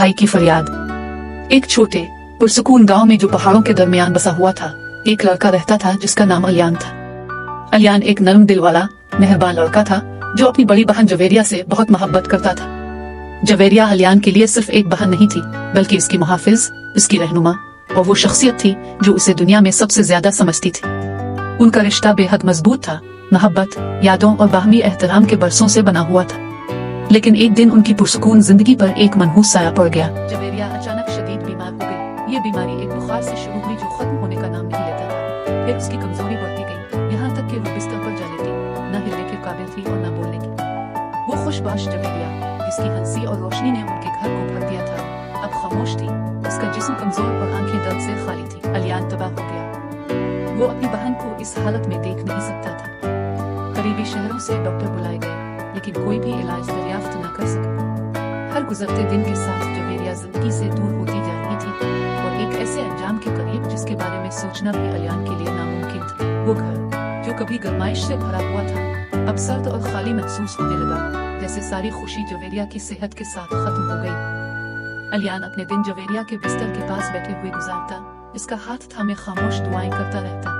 भाई की फरियाद। एक छोटे पुरसुकून गांव में जो पहाड़ों के दरमियान बसा हुआ था, एक लड़का रहता था जिसका नाम अलियान था। अलियान एक नरम दिल वाला मेहरबान लड़का था जो अपनी बड़ी बहन जवेरिया से बहुत मोहब्बत करता था। जवेरिया अलियान के लिए सिर्फ एक बहन नहीं थी, बल्कि इसकी मुहाफिज, इसकी रहनुमा और वो शख्सियत थी जो उसे दुनिया में सबसे ज्यादा समझती थी। उनका रिश्ता बेहद मजबूत था, मोहब्बत, यादों और बाहमी एहतराम के बरसों से बना हुआ था। लेकिन एक दिन उनकी पुरसुकून जिंदगी पर एक मनहूस साया पड़ गया। जवेरिया अचानक शदीद बीमार हो गई। ये बीमारी एक बुखार से शुरू हुई जो खत्म होने का नाम नहीं लेता था। फिर उसकी कमजोरी बढ़ती गई, यहाँ तक कि वो बिस्तर पर जा लेती, न हिलने के काबिल थी और न बोलने की। वो खुशबाश जवेरिया जिसकी हंसी और रोशनी ने उनके घर को भर दिया था, अब खामोश थी। उसका जिस्म कमजोर और आंखें दर्द से खाली थी। अलियान तबाह हो गया। वो अपनी बहन को इस हालत में देख नहीं सकता था। करीबी शहरों से डॉक्टर बुलाए गए, लेकिन कोई भी इलाज दरियाफ्त न कर सका। हर गुजरते दिन के साथ जवेरिया जिंदगी से दूर होती जा रही थी और एक ऐसे अंजाम के करीब जिसके बारे में सोचना भी अलियान के लिए नामुमकिन था। वो घर जो कभी गरमाइश से भरा हुआ था, अब सर्द और खाली महसूस होने लगा, जैसे सारी खुशी जवेरिया की सेहत के साथ खत्म हो गई। अलियान अपने दिन जवेरिया के बिस्तर के पास बैठे हुए गुजारता, इसका हाथ थामे खामोश दुआएं करता रहता।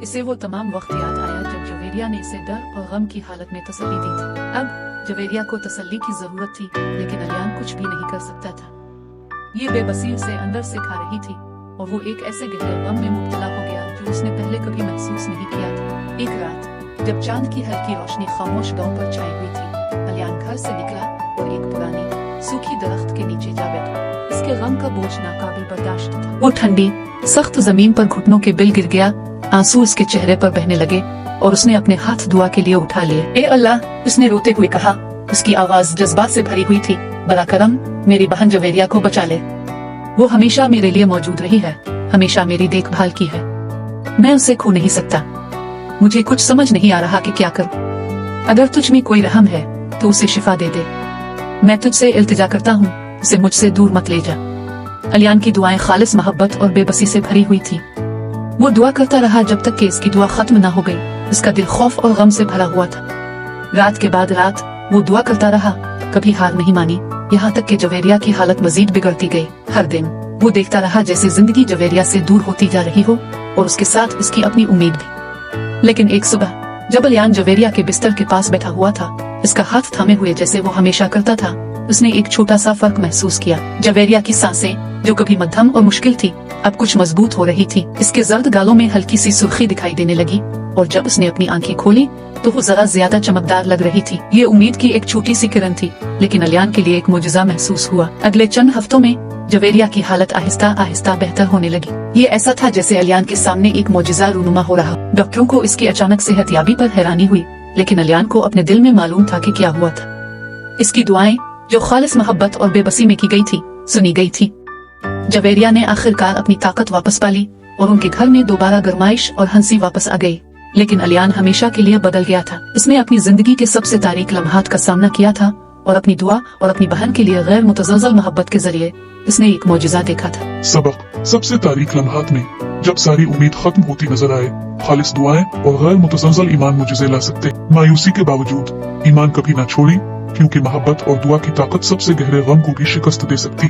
इसे वो तमाम वक्त याद आया जब जवेरिया ने इसे डर और गम की हालत में तसल्ली दी थी। अब जवेरिया को तसल्ली की जरूरत थी, लेकिन अलियान कुछ भी नहीं कर सकता था। ये बेबसी उसे अंदर से खा रही थी और वो एक ऐसे गहरे गम में मुब्तला हो गया जो उसने पहले कभी महसूस नहीं किया था। एक रात जब चांद की हल्की रोशनी खामोश गांव पर छाई हुई थी, अलियान घर से निकला और एक पुरानी सूखी दरख्त के नीचे जा बैठा। इसके गम का बोझ नाकाबिल बर्दाश्त था। वो ठंडी सख्त जमीन पर घुटनों के बिल गिर गया, आंसू उसके चेहरे पर बहने लगे और उसने अपने हाथ दुआ के लिए उठा लिए। ए अल्लाह, उसने रोते हुए कहा। उसकी आवाज जज्बात से भरी हुई थी। बड़ा करम, मेरी बहन जवेरिया को बचा ले। वो हमेशा मेरे लिए मौजूद रही है, हमेशा मेरी देखभाल की है। मैं उसे खो नहीं सकता। मुझे कुछ समझ नहीं आ रहा कि क्या करूं। अगर तुझ में कोई रहम है तो उसे शिफा दे दे। मैं तुझसे इल्तिजा करता हूँ, उसे मुझसे दूर मत ले जा। अलियान की दुआएं खालिस मोहब्बत और बेबसी से भरी हुई थी। वो दुआ करता रहा जब तक कि इसकी दुआ खत्म न हो गई। इसका दिल खौफ और गम से भरा हुआ था। रात के बाद रात वो दुआ करता रहा, कभी हार नहीं मानी, यहाँ तक कि जवेरिया की हालत मजीद बिगड़ती गई। हर दिन वो देखता रहा जैसे जिंदगी जवेरिया से दूर होती जा रही हो और उसके साथ इसकी अपनी उम्मीद भी। लेकिन एक सुबह जब अलियान जवेरिया के बिस्तर के पास बैठा हुआ था, इसका हाथ थामे हुए जैसे वो हमेशा करता था, उसने एक छोटा सा फर्क महसूस किया। जवेरिया की सांसें जो कभी मध्यम और मुश्किल थी, अब कुछ मजबूत हो रही थी। इसके जर्द गालों में हल्की सी सुर्खी दिखाई देने लगी और जब उसने अपनी आंखें खोली तो वो जरा ज्यादा चमकदार लग रही थी। ये उम्मीद की एक छोटी सी किरण थी, लेकिन अलियान के लिए एक मोजज़ा महसूस हुआ। अगले चंद हफ्तों में जवेरिया की हालत आहिस्ता आहिस्ता बेहतर होने लगी। ये ऐसा था जैसे अलियान के सामने एक मोजज़ा रूनुमा हो रहा। डॉक्टरों को इसकी अचानक सेहतयाबी पर हैरानी हुई, लेकिन अलियान को अपने दिल में मालूम था कि क्या हुआ था। इसकी दुआएं जो खालिस मोहब्बत और बेबसी में की गई थी, सुनी गई थी। जवेरिया ने आखिरकार अपनी ताकत वापस पा ली और उनके घर में दोबारा गरमाइश और हंसी वापस आ गई। लेकिन अलियान हमेशा के लिए बदल गया था। इसने अपनी जिंदगी के सबसे तारीक लम्हात का सामना किया था और अपनी दुआ और अपनी बहन के लिए गैर मुतज़लज़ल मोहब्बत के जरिए इसने एक मौजज़ा देखा था। सबक, सबसे तारीक लम्हात में जब सारी उम्मीद खत्म होती नजर आए, खालिस दुआएं और गैर मुतज़लज़ल ईमान मुझे ला सकते। मायूसी के बावजूद ईमान कभी न छोड़ी, क्योंकि मोहब्बत और दुआ की ताकत सबसे गहरे गम को भी शिकस्त दे सकती है।